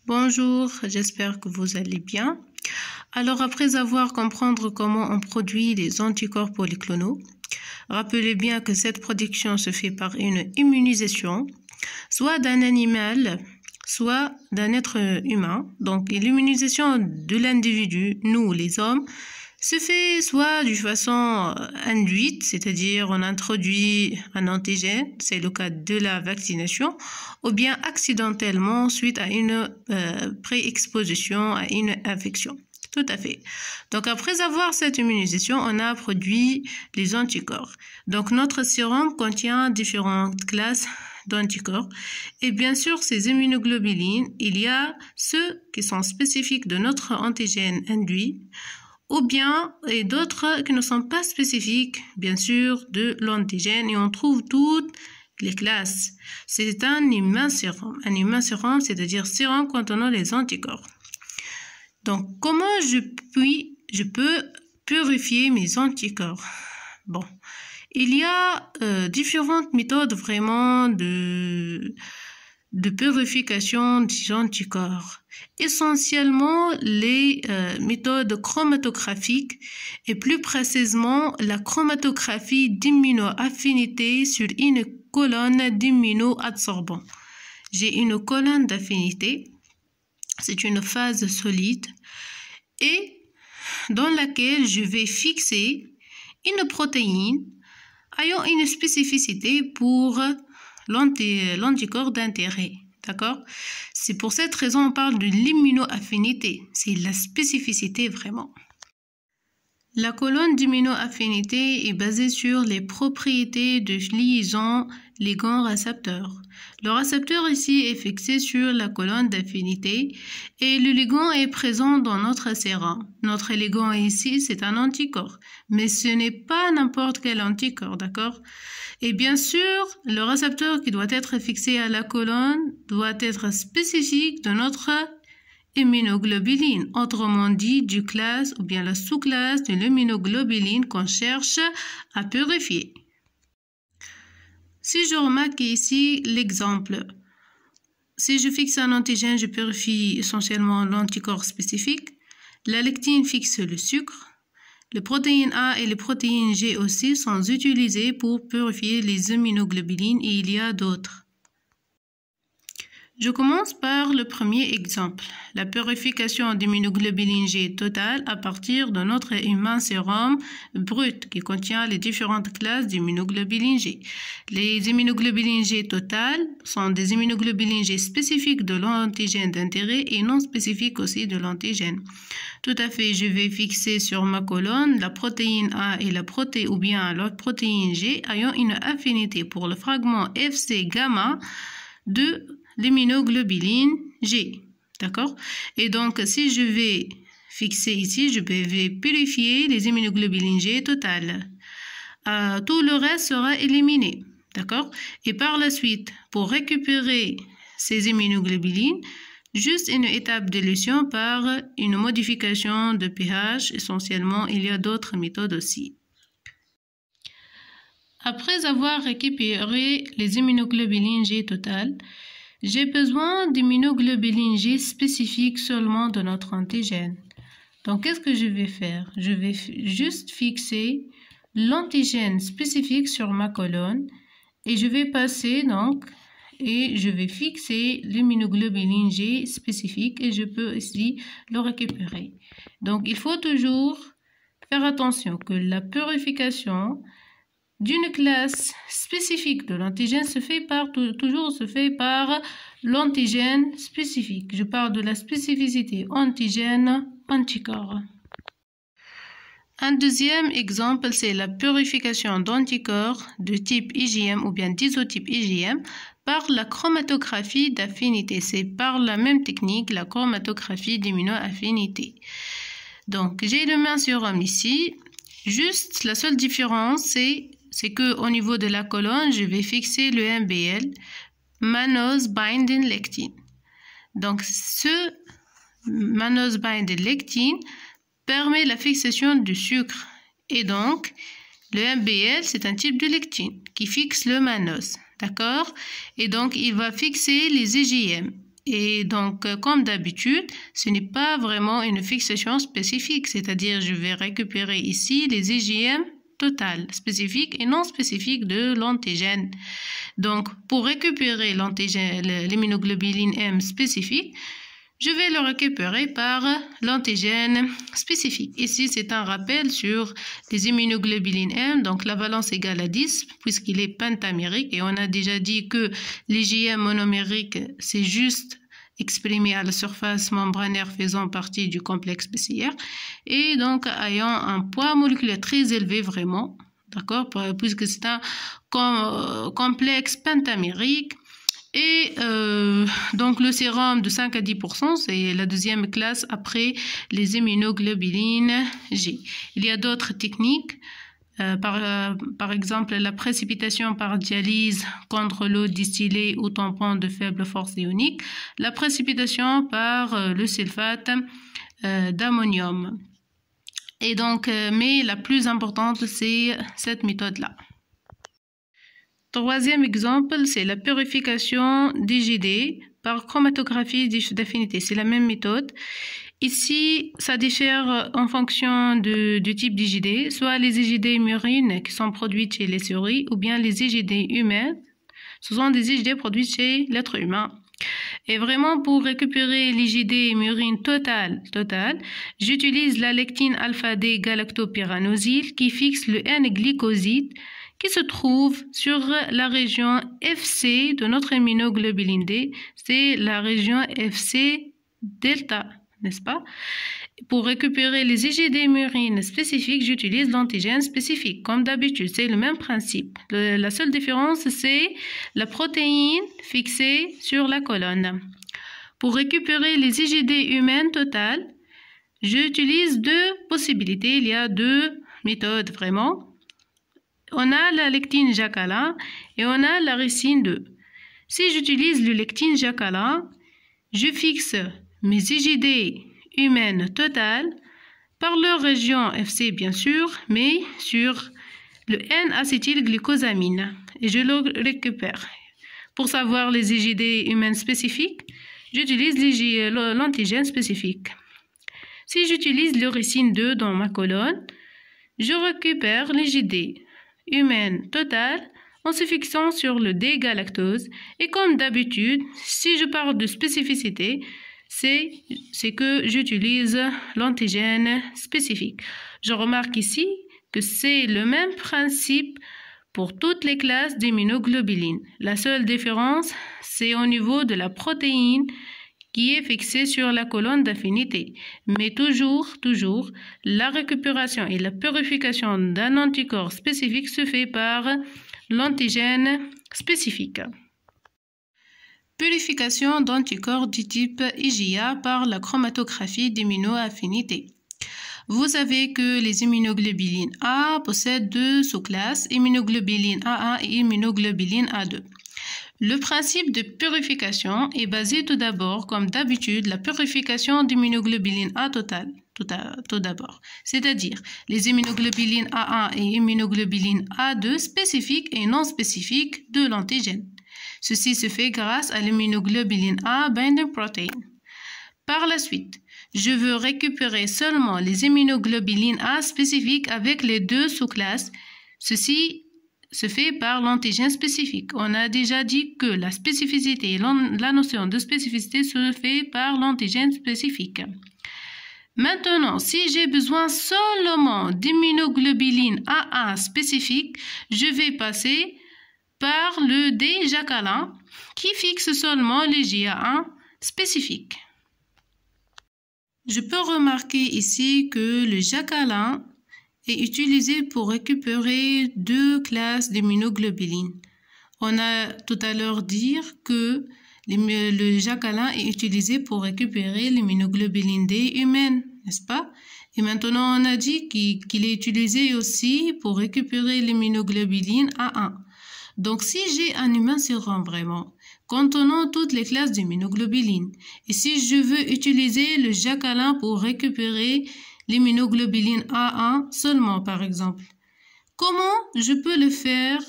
Bonjour, j'espère que vous allez bien. Alors, après avoir compris comment on produit les anticorps polyclonaux, rappelez bien que cette production se fait par une immunisation, soit d'un animal, soit d'un être humain. Donc, l'immunisation de l'individu, nous les hommes, se fait soit d'une façon induite, c'est-à-dire on introduit un antigène, c'est le cas de la vaccination, ou bien accidentellement suite à une préexposition à une infection. Tout à fait. Donc, après avoir cette immunisation, on a produit les anticorps. Donc, notre sérum contient différentes classes d'anticorps. Et bien sûr, ces immunoglobulines, il y a ceux qui sont spécifiques de notre antigène induit, ou bien et d'autres qui ne sont pas spécifiques, bien sûr, de l'antigène, et on trouve toutes les classes. C'est un immun sérum. Un immun sérum, c'est-à-dire sérum contenant les anticorps. Donc, comment je peux purifier mes anticorps? Bon, il y a différentes méthodes vraiment de purification des anticorps. Essentiellement, les méthodes chromatographiques et plus précisément la chromatographie d'immunoaffinité sur une colonne d'immunoadsorbants. J'ai une colonne d'affinité. C'est une phase solide et dans laquelle je vais fixer une protéine ayant une spécificité pour l'anticorps d'intérêt. D'accord? C'est pour cette raison qu'on parle de l'immunoaffinité. C'est la spécificité vraiment. La colonne d'immunoaffinité est basée sur les propriétés de liaison ligand-récepteur. Le récepteur ici est fixé sur la colonne d'affinité et le ligand est présent dans notre sérum. Notre ligand ici, c'est un anticorps, mais ce n'est pas n'importe quel anticorps, d'accord? Et bien sûr, le récepteur qui doit être fixé à la colonne doit être spécifique de notre immunoglobuline, autrement dit du classe ou bien la sous-classe de l'immunoglobuline qu'on cherche à purifier. Si je remarque ici l'exemple, si je fixe un antigène, je purifie essentiellement l'anticorps spécifique. La lectine fixe le sucre. Les protéines A et les protéines G aussi sont utilisées pour purifier les immunoglobulines et il y a d'autres. Je commence par le premier exemple, la purification d'immunoglobuline G totale à partir de notre immun sérum brut qui contient les différentes classes d'immunoglobulines G. Les immunoglobulines G totales sont des immunoglobulines G spécifiques de l'antigène d'intérêt et non spécifiques aussi de l'antigène. Tout à fait, je vais fixer sur ma colonne la protéine A et la ou bien l'autre protéine G ayant une affinité pour le fragment Fc gamma de l'immunoglobuline G. D'accord? Et donc, si je vais fixer ici, je vais purifier les immunoglobulines G totales. Tout le reste sera éliminé. D'accord? Et par la suite, pour récupérer ces immunoglobulines, juste une étape d'élution par une modification de pH. Essentiellement, il y a d'autres méthodes aussi. Après avoir récupéré les immunoglobulines G totales, j'ai besoin d'immunoglobulines G spécifiques seulement de notre antigène. Donc, qu'est-ce que je vais faire? Je vais juste fixer l'antigène spécifique sur ma colonne et je vais passer donc et je vais fixer l'immunoglobuline G spécifique et je peux ici le récupérer. Donc, il faut toujours faire attention que la purification d'une classe spécifique de l'antigène toujours se fait par l'antigène spécifique. Je parle de la spécificité antigène-anticorps. Un deuxième exemple, c'est la purification d'anticorps de type IgM ou bien d'isotype IgM par la chromatographie d'affinité. C'est par la même technique, la chromatographie d'immunoaffinité. Donc, j'ai le même sérum ici. Juste, la seule différence, c'est que au niveau de la colonne, je vais fixer le MBL, mannose binding lectin. Donc, ce mannose binding lectin permet la fixation du sucre. Et donc, le MBL, c'est un type de lectine qui fixe le mannose. D'accord? Et donc, il va fixer les IgM. Et donc, comme d'habitude, ce n'est pas vraiment une fixation spécifique, c'est-à-dire je vais récupérer ici les IgM totales, spécifiques et non spécifiques de l'antigène. Donc, pour récupérer l'antigène, l'immunoglobuline M spécifique, je vais le récupérer par l'antigène spécifique. Ici, c'est un rappel sur les immunoglobulines M, donc la valence égale à 10, puisqu'il est pentamérique, et on a déjà dit que l'IgM monomérique, c'est juste exprimé à la surface membranaire faisant partie du complexe PCR, et donc ayant un poids moléculaire très élevé vraiment, d'accord, puisque c'est un complexe pentamérique. Et donc le sérum de 5 à 10%, c'est la deuxième classe après les immunoglobulines G. Il y a d'autres techniques, par exemple la précipitation par dialyse contre l'eau distillée ou tampon de faible force ionique, la précipitation par le sulfate d'ammonium. Et donc, mais la plus importante, c'est cette méthode-là. Troisième exemple, c'est la purification d'IgD par chromatographie d'affinité. C'est la même méthode. Ici, ça diffère en fonction du type d'IgD, soit les IgD murines qui sont produites chez les souris ou bien les IgD humaines. Ce sont des IgD produits chez l'être humain. Et vraiment, pour récupérer l'IgD murine totale, j'utilise la lectine alpha-D galactopyranosyle qui fixe le N-glycoside qui se trouve sur la région FC de notre immunoglobuline D. C'est la région FC delta, n'est-ce pas? Pour récupérer les IgD murines spécifiques, j'utilise l'antigène spécifique. Comme d'habitude, c'est le même principe. La seule différence, c'est la protéine fixée sur la colonne. Pour récupérer les IgD humaines totales, j'utilise deux possibilités. Il y a deux méthodes vraiment. On a la lectine jacqualin et on a la ricine 2. Si j'utilise le lectine jacqualin, je fixe mes IgD humaines totales par leur région FC bien sûr, mais sur le N-acétylglucosamine et je le récupère. Pour savoir les IgD humaines spécifiques, j'utilise l'antigène spécifique. Si j'utilise le ricine 2 dans ma colonne, je récupère l'IgD humaine totale en se fixant sur le D-galactose. Et comme d'habitude, si je parle de spécificité, c'est que j'utilise l'antigène spécifique. Je remarque ici que c'est le même principe pour toutes les classes d'immunoglobulines. La seule différence, c'est au niveau de la protéine qui est fixée sur la colonne d'affinité. Mais toujours, la récupération et la purification d'un anticorps spécifique se fait par l'antigène spécifique. Purification d'anticorps du type IgA par la chromatographie d'immunoaffinité. Vous savez que les immunoglobulines A possèdent deux sous-classes, immunoglobuline A1 et immunoglobuline A2. Le principe de purification est basé tout d'abord, comme d'habitude, la purification d'immunoglobuline A totale, tout d'abord, c'est-à-dire les immunoglobulines A1 et immunoglobuline A2 spécifiques et non spécifiques de l'antigène. Ceci se fait grâce à l'immunoglobuline A binding protein. Par la suite, je veux récupérer seulement les immunoglobulines A spécifiques avec les deux sous-classes. Ceci se fait par l'antigène spécifique. On a déjà dit que la spécificité, la notion de spécificité se fait par l'antigène spécifique. Maintenant, si j'ai besoin seulement d'immunoglobuline A1 spécifique, je vais passer par le D-jacqualin qui fixe seulement les GA1 spécifiques. Je peux remarquer ici que le jacqualin est utilisé pour récupérer deux classes d'immunoglobulines. On a tout à l'heure dit que le jacqualin est utilisé pour récupérer l'immunoglobuline D humaine, n'est-ce pas? Et maintenant, on a dit qu'il est utilisé aussi pour récupérer l'immunoglobuline A1. Donc, si j'ai un humain sérum vraiment, contenant toutes les classes d'immunoglobulines, et si je veux utiliser le jacqualin pour récupérer l'immunoglobuline A1 seulement, par exemple, comment je peux le faire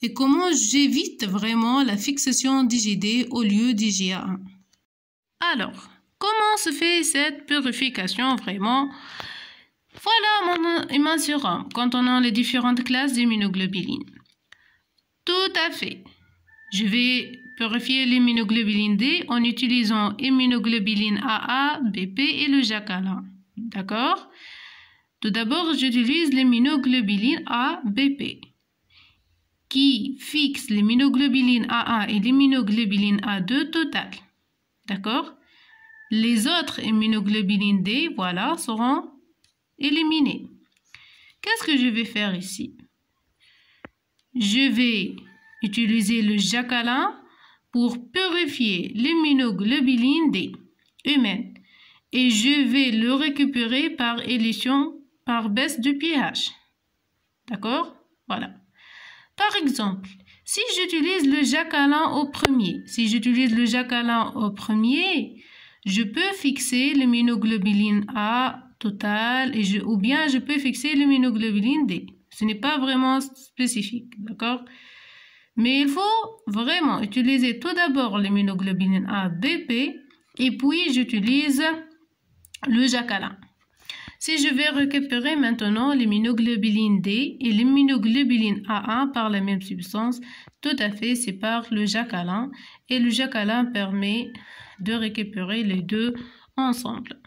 et comment j'évite vraiment la fixation d'IgD au lieu d'IgA1? Alors, comment se fait cette purification vraiment? Voilà mon immensérum contenant les différentes classes d'immunoglobulines. Tout à fait. Je vais purifier l'immunoglobuline D en utilisant immunoglobuline AA, BP et le jacalin. D'accord? Tout d'abord, j'utilise l'immunoglobuline A, BP, qui fixe l'immunoglobuline AA et l'immunoglobuline A2 totale. D'accord? Les autres immunoglobulines D, voilà, seront éliminées. Qu'est-ce que je vais faire ici? Je vais utiliser le jacalin pour purifier l'immunoglobuline D humaine et je vais le récupérer par élition, par baisse de pH. D'accord? Voilà. Par exemple, si j'utilise le jacalin au premier, je peux fixer l'immunoglobuline A totale ou bien je peux fixer l'immunoglobuline D. Ce n'est pas vraiment spécifique, d'accord? Mais il faut vraiment utiliser tout d'abord l'immunoglobuline A BP et puis j'utilise le jacalin. Si je vais récupérer maintenant l'immunoglobuline D et l'immunoglobuline A1 par la même substance, tout à fait, c'est par le jacalin et le jacalin permet de récupérer les deux ensemble.